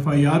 FIR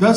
10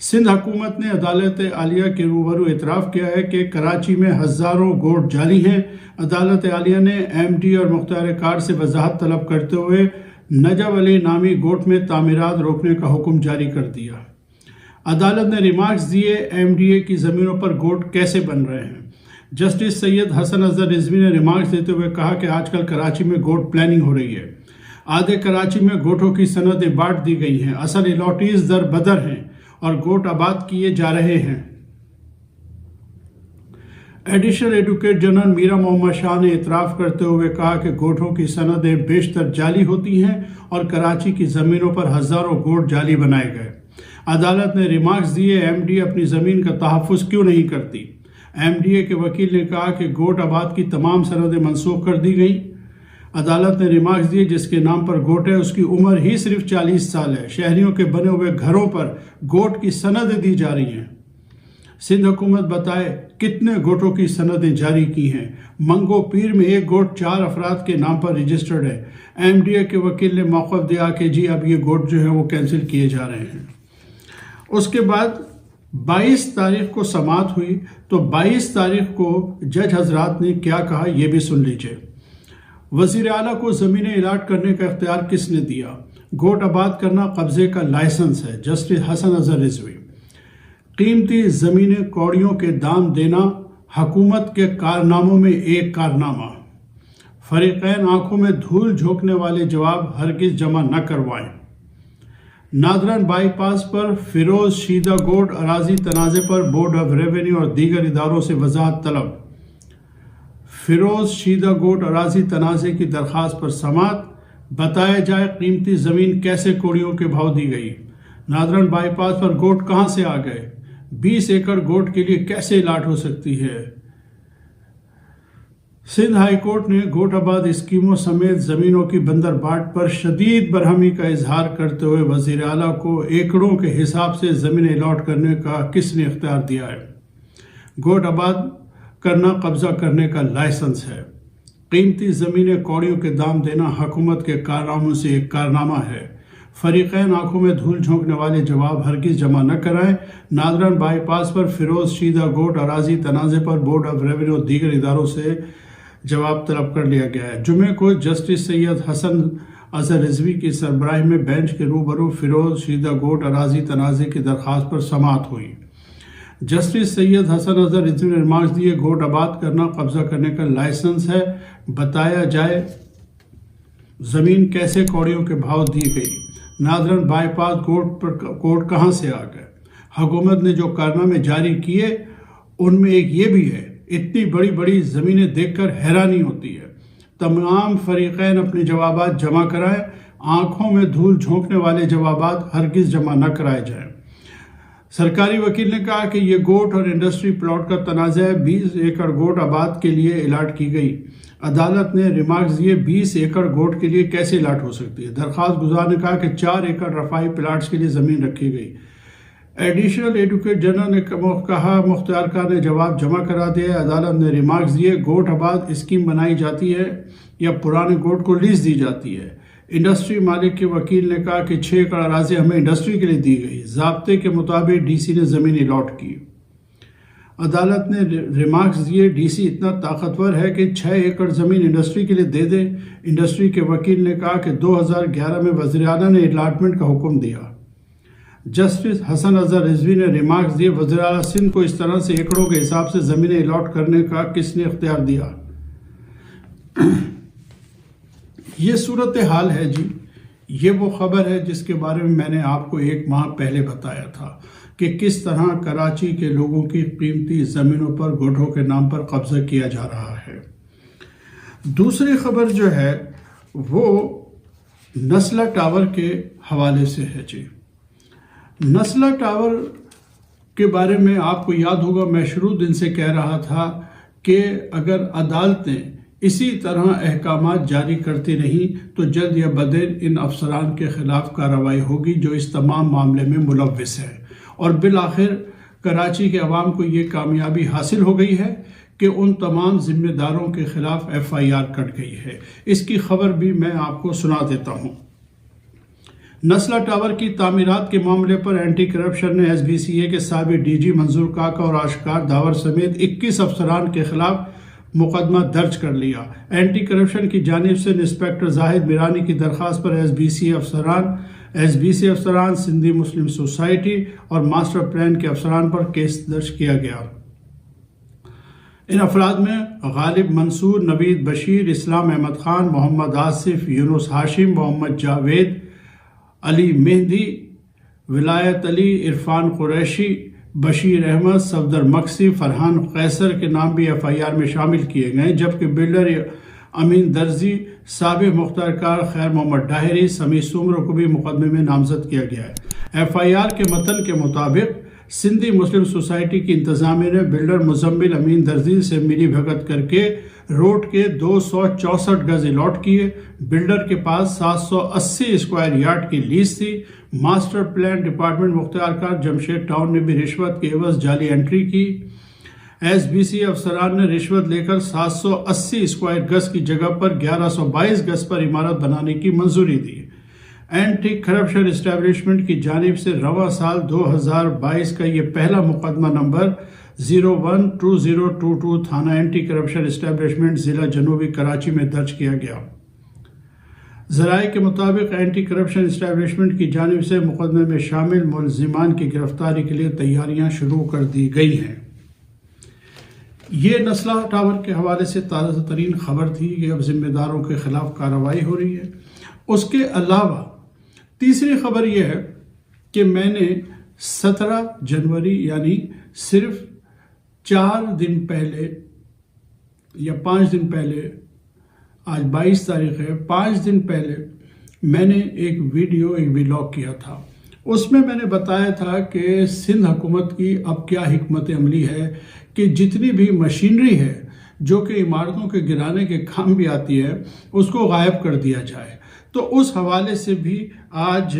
Sindh حکومت نے عدالت عالیہ کے روبرو اعتراف کیا ہے کہ کراچی میں ہزاروں گوٹ جعلی ہیں۔ عدالت عالیہ نے ایم ڈی اور مختار کار سے وضاحت طلب کرتے ہوئے نجف علی نامی گوٹ میں تعمیرات روکنے کا حکم جاری کر دیا۔ عدالت نے ریمارکس دیے ایم ڈی اے کی زمینوں پر گوٹ کیسے بن رہے ہیں۔ جسٹس سید حسن اظہر رضوی نے ریمارکس دیتے ہوئے کہا کہ آج کل کراچی میں گوٹ پلاننگ ہو رہی ہے۔ آدھے کراچی میں گوٹوں کی سندیں بانٹ دی گئی ہیں، اصل الاٹیز در بدر ہیں اور گوٹ آباد کیے جا رہے ہیں۔ ایڈیشنل ایڈوکیٹ جنرل میرا محمد شاہ نے اعتراف کرتے ہوئے کہا کہ گوٹوں کی سندیں بیشتر جعلی ہوتی ہیں اور کراچی کی زمینوں پر ہزاروں گوٹ جعلی بنائے گئے۔ عدالت نے ریمارکس دیے ایم ڈی اے اپنی زمین کا تحفظ کیوں نہیں کرتی۔ ایم ڈی اے کے وکیل نے کہا کہ گوٹ آباد کی تمام سندیں منسوخ کر دی گئیں۔ عدالت نے ریمارکس دیے جس کے نام پر گوٹ ہے اس کی عمر ہی صرف 40 سال ہے۔ شہریوں کے بنے ہوئے گھروں پر گوٹ کی سندیں دی جا رہی ہیں۔ سندھ حکومت بتائے کتنے گوٹوں کی سندیں جاری کی ہیں۔ منگو پیر میں ایک گوٹ 4 افراد کے نام پر رجسٹرڈ ہے۔ ایم ڈی اے کے وکیل نے موقف دیا کہ جی اب یہ گوٹ جو ہیں وہ کینسل کیے جا رہے ہیں۔ اس کے بعد 22 تاریخ کو سماعت ہوئی تو 22 تاریخ کو جج حضرات نے کیا کہا یہ بھی سن لیجئے۔ وزیر اعلیٰ کو زمینیں الاٹ کرنے کا اختیار کس نے دیا؟ گوٹ آباد کرنا قبضے کا لائسنس ہے۔ جسٹس حسن اظہر رضوی۔ قیمتی زمینیں کوڑیوں کے دام دینا حکومت کے کارناموں میں ایک کارنامہ۔ فریقین آنکھوں میں دھول جھونکنے والے جواب ہرگز جمع نہ کروائیں۔ نادرن بائی پاس پر فیروز شیدہ گوٹ اراضی تنازع پر بورڈ آف ریونیو اور دیگر اداروں سے وضاحت طلب۔ فیروز شیدہ گوٹ اراضی تنازع کی درخواست پر سماعت۔ بتایا جائے قیمتی زمین کیسے کوڑیوں کے بھاؤ دی گئی۔ نادرن بائی پاس پر گوٹ کہاں سے آ گئے؟ 20 ایکڑ گوٹ کے لیے کیسے الاٹ ہو سکتی ہے؟ سندھ ہائی کورٹ نے گوٹ آباد اسکیموں سمیت زمینوں کی بندر باٹ پر شدید برہمی کا اظہار کرتے ہوئے وزیر اعلیٰ کو ایکڑوں کے حساب سے زمینیں الاٹ کرنے کا کس نے اختیار دیا ہے؟ گوٹ آباد کرنا قبضہ کرنے کا لائسنس ہے۔ قیمتی زمینیں کوڑیوں کے دام دینا حکومت کے کارناموں سے ایک کارنامہ ہے۔ فریقین آنکھوں میں دھول جھونکنے والے جواب ہرگز جمع نہ کرائیں۔ نادرن بائی پاس پر فیروز شیدہ گوٹ اراضی تنازع پر بورڈ آف ریونیو اور دیگر اداروں سے جواب طلب کر لیا گیا ہے۔ جمعے کو جسٹس سید حسن اظہر رضوی کی سربراہی میں بینچ کے روبرو فیروز شیدہ گوٹ اراضی تنازع کی درخواست پر سماعت ہوئی۔ جسٹس سید حسن اظہر رضوی نے ریمارکس دیے گوٹ آباد کرنا قبضہ کرنے کا لائسنس ہے۔ بتایا جائے زمین کیسے کوڑیوں کے بھاؤ دی گئی۔ نادرن بائی پاس گوٹ کہاں سے آ گئے۔ حکومت نے جو کارنامے جاری کیے ان میں ایک یہ بھی ہے۔ اتنی بڑی بڑی زمینیں دیکھ کر حیرانی ہوتی ہے۔ تمام فریقین اپنے جوابات جمع کرائیں۔ آنکھوں میں دھول جھونکنے والے جوابات ہرگز جمع نہ کرائے جائیں۔ سرکاری وکیل نے کہا کہ یہ گوٹ اور انڈسٹری پلاٹ کا تنازع ہے۔ 20 ایکڑ گوٹ آباد کے لیے الاٹ کی گئی۔ عدالت نے ریمارکس دیے 20 ایکڑ گوٹ کے لیے کیسے الاٹ ہو سکتی ہے۔ درخواست گزار نے کہا کہ 4 ایکڑ رفاہی پلاٹس کے لیے زمین رکھی گئی۔ ایڈیشنل ایڈوکیٹ جنرل نے کہا مختار کار نے جواب جمع کرا دیا ہے۔ عدالت نے ریمارکس دیے گوٹ آباد اسکیم بنائی جاتی ہے یا پرانے گوٹ کو لیز دی جاتی ہے۔ انڈسٹری مالک کے وکیل نے کہا کہ 6 ایکڑ اراضی ہمیں انڈسٹری کے لیے دی گئی۔ ضابطے کے مطابق ڈی سی نے زمین الاٹ کی۔ عدالت نے ریمارکس دیے ڈی سی اتنا طاقتور ہے کہ 6 ایکڑ زمین انڈسٹری کے لیے دے دے۔ انڈسٹری کے وکیل نے کہا کہ 2011 میں وزیر اعلیٰ نے الاٹمنٹ کا حکم دیا۔ جسٹس حسن اظہر رضوی نے ریمارکس دیے وزیر اعلیٰ سندھ کو اس طرح سے ایکڑوں کے حساب سے زمینیں الاٹ کرنے کا کس نے اختیار دیا؟ یہ صورتحال ہے جی۔ یہ وہ خبر ہے جس کے بارے میں نے آپ کو 1 ماہ پہلے بتایا تھا کہ کس طرح کراچی کے لوگوں کی قیمتی زمینوں پر گوٹوں کے نام پر قبضہ کیا جا رہا ہے۔ دوسری خبر جو ہے وہ نسلہ ٹاور کے حوالے سے ہے جی۔ نسلہ ٹاور کے بارے میں آپ کو یاد ہوگا میں شروع دن سے کہہ رہا تھا کہ اگر عدالتیں اسی طرح احکامات جاری کرتی رہیں تو جلد یا بدیر ان افسران کے خلاف کارروائی ہوگی جو اس تمام معاملے میں ملوث ہے، اور بالآخر کراچی کے عوام کو یہ کامیابی حاصل ہو گئی ہے کہ ان تمام ذمہ داروں کے خلاف ایف آئی آر کٹ گئی ہے۔ اس کی خبر بھی میں آپ کو سنا دیتا ہوں۔ نسلا ٹاور کی تعمیرات کے معاملے پر اینٹی کرپشن نے SBCA کے سابق DG منظور کاکا اور آشکار داور سمیت 21 افسران کے خلاف مقدمہ درج کر لیا۔ اینٹی کرپشن کی جانب سے انسپکٹر زاہد میرانی کی درخواست پر SBC افسران، سندھی مسلم سوسائٹی اور ماسٹر پلان کے افسران پر کیس درج کیا گیا۔ ان افراد میں غالب منصور، نوید بشیر، اسلام احمد خان، محمد آصف، یونس ہاشم، محمد جاوید، علی مہدی، ولایت علی، عرفان قریشی، بشیر احمد، صفدر مکسی، فرحان قیصر کے نام بھی FIR میں شامل کیے گئے، جبکہ بلڈر امین درزی، سابق مختار کار خیر محمد ڈاہری، سمیع سومرو کو بھی مقدمے میں نامزد کیا گیا ہے۔ FIR کے متن کے مطابق سندھی مسلم سوسائٹی کی انتظامیہ نے بلڈر مزمل امین درزی سے ملی بھگت کر کے روڈ کے 264 گز الاٹ کیے۔ بلڈر کے پاس 780 اسکوائر یارڈ کی لیز تھی۔ ماسٹر پلان ڈپارٹمنٹ مختار کار جمشید ٹاؤن نے بھی رشوت کے عوض جعلی انٹری کی۔ SBC افسران نے رشوت لے کر 780 اسکوائر گز کی جگہ پر 1122 گز پر عمارت بنانے کی منظوری دی۔ اینٹی کرپشن اسٹیبلشمنٹ کی جانب سے رواں سال 2022 کا یہ پہلا مقدمہ نمبر 012022 تھانہ اینٹی کرپشن اسٹیبلشمنٹ ضلع جنوبی کراچی میں درج کیا گیا۔ ذرائع کے مطابق اینٹی کرپشن اسٹیبلشمنٹ کی جانب سے مقدمے میں شامل ملزمان کی گرفتاری کے لیے تیاریاں شروع کر دی گئی ہیں۔ یہ نسلا ٹاور کے حوالے سے تازہ ترین خبر تھی کہ اب ذمہ داروں کے خلاف کارروائی ہو رہی ہے۔ اس کے علاوہ تیسری خبر یہ ہے کہ میں نے 17 جنوری یعنی صرف 4 دن پہلے یا 5 دن پہلے، آج 22 تاریخ ہے، 5 دن پہلے میں نے ایک ولاگ کیا تھا۔ اس میں نے بتایا تھا کہ سندھ حکومت کی اب کیا حکمت عملی ہے کہ جتنی بھی مشینری ہے جو کہ عمارتوں کے گرانے کے کام بھی آتی ہے اس کو غائب کر دیا جائے۔ تو اس حوالے سے بھی آج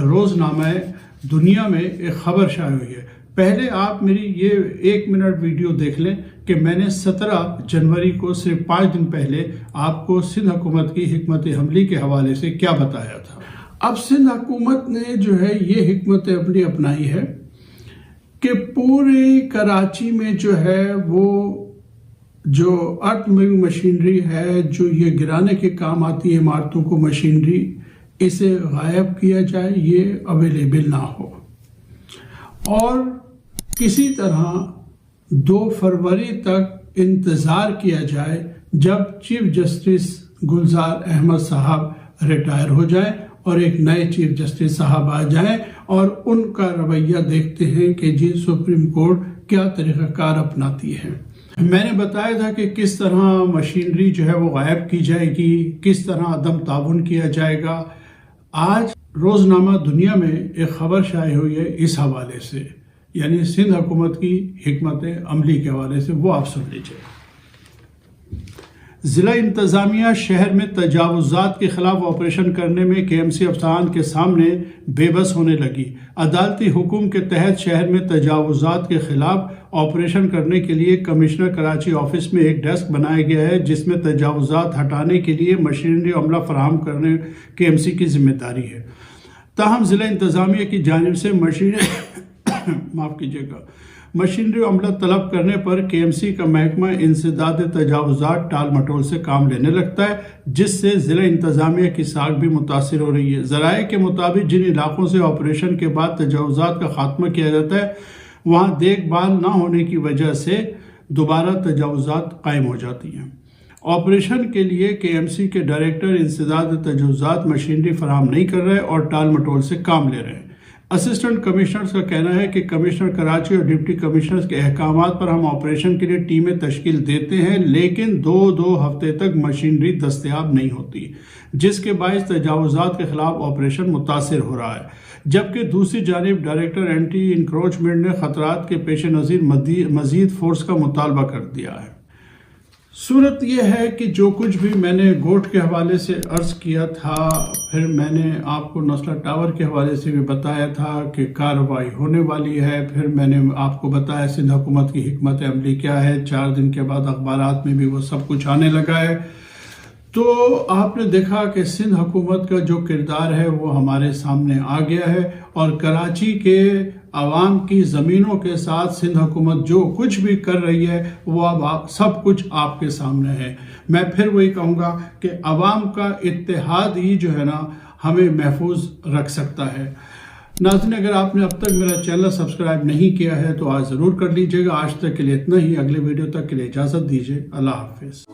روزنامہ دنیا میں ایک خبر شائع ہوئی ہے۔ پہلے آپ میری یہ 1 منٹ ویڈیو دیکھ لیں کہ میں نے 17 جنوری کو صرف 5 دن پہلے آپ کو سندھ حکومت کی حکمت عملی کے حوالے سے کیا بتایا تھا۔ اب سندھ حکومت نے جو ہے یہ حکمت عملی اپنائی ہے کہ پورے کراچی میں جو ہے وہ جو ارتھ موونگ مشینری ہے جو یہ گرانے کے کام آتی ہے عمارتوں کو مشینری، اسے غائب کیا جائے، یہ اویلیبل نہ ہو، اور کسی طرح 2 فروری تک انتظار کیا جائے جب چیف جسٹس گلزار احمد صاحب ریٹائر ہو جائیں اور ایک نئے چیف جسٹس صاحب آ جائیں اور ان کا رویہ دیکھتے ہیں کہ جی سپریم کورٹ کیا طریقہ کار اپناتی ہے۔ میں نے بتایا تھا کہ کس طرح مشینری جو ہے وہ غائب کی جائے گی، کس طرح عدم تعاون کیا جائے گا۔ آج روزنامہ دنیا میں ایک خبر شائع ہوئی ہے اس حوالے سے، یعنی سندھ حکومت کی حکمت عملی کے حوالے سے، وہ آپ سن لیجیے۔ ضلع انتظامیہ شہر میں تجاوزات کے خلاف آپریشن کرنے میں KMC افسران کے سامنے بے بس ہونے لگی۔ عدالتی حکم کے تحت شہر میں تجاوزات کے خلاف آپریشن کرنے کے لیے کمشنر کراچی آفس میں ایک ڈیسک بنایا گیا ہے جس میں تجاوزات ہٹانے کے لیے مشینری عملہ فراہم کرنے KMC کی ذمہ داری ہے۔ تاہم ضلع انتظامیہ کی جانب سے مشینری عملہ طلب کرنے پر KMC کا محکمہ انسداد تجاوزات ٹال مٹول سے کام لینے لگتا ہے، جس سے ضلع انتظامیہ کی ساکھ بھی متاثر ہو رہی ہے۔ ذرائع کے مطابق جن علاقوں سے آپریشن کے بعد تجاوزات کا خاتمہ کیا جاتا ہے وہاں دیکھ بھال نہ ہونے کی وجہ سے دوبارہ تجاوزات قائم ہو جاتی ہیں۔ آپریشن کے لیے KMC کے ڈائریکٹر انسداد تجاوزات مشینری فراہم نہیں کر رہے اور ٹال مٹول سے کام لے رہے ہیں۔ اسسٹنٹ کمشنرز کا کہنا ہے کہ کمشنر کراچی اور ڈپٹی کمشنرز کے احکامات پر ہم آپریشن کے لیے ٹیمیں تشکیل دیتے ہیں، لیکن 2 ہفتے تک مشینری دستیاب نہیں ہوتی، جس کے باعث تجاوزات کے خلاف آپریشن متاثر ہو رہا ہے۔ جبکہ دوسری جانب ڈائریکٹر اینٹی انکروچمنٹ نے خطرات کے پیش نظر مزید فورس کا مطالبہ کر دیا ہے۔ صورت یہ ہے کہ جو کچھ بھی میں نے گوٹ کے حوالے سے عرض کیا تھا، پھر میں نے آپ کو نسلا ٹاور کے حوالے سے بھی بتایا تھا کہ کارروائی ہونے والی ہے، پھر میں نے آپ کو بتایا سندھ حکومت کی حکمت عملی کیا ہے، 4 دن کے بعد اخبارات میں بھی وہ سب کچھ آنے لگا ہے۔ تو آپ نے دیکھا کہ سندھ حکومت کا جو کردار ہے وہ ہمارے سامنے آ گیا ہے، اور کراچی کے عوام کی زمینوں کے ساتھ سندھ حکومت جو کچھ بھی کر رہی ہے وہ اب سب کچھ آپ کے سامنے ہے۔ میں پھر وہی کہوں گا کہ عوام کا اتحاد ہی جو ہے نا ہمیں محفوظ رکھ سکتا ہے۔ ناظرین، اگر آپ نے اب تک میرا چینل سبسکرائب نہیں کیا ہے تو آج ضرور کر لیجئے گا۔ آج تک کے لیے اتنا ہی، اگلے ویڈیو تک کے لیے اجازت دیجئے۔ اللہ حافظ۔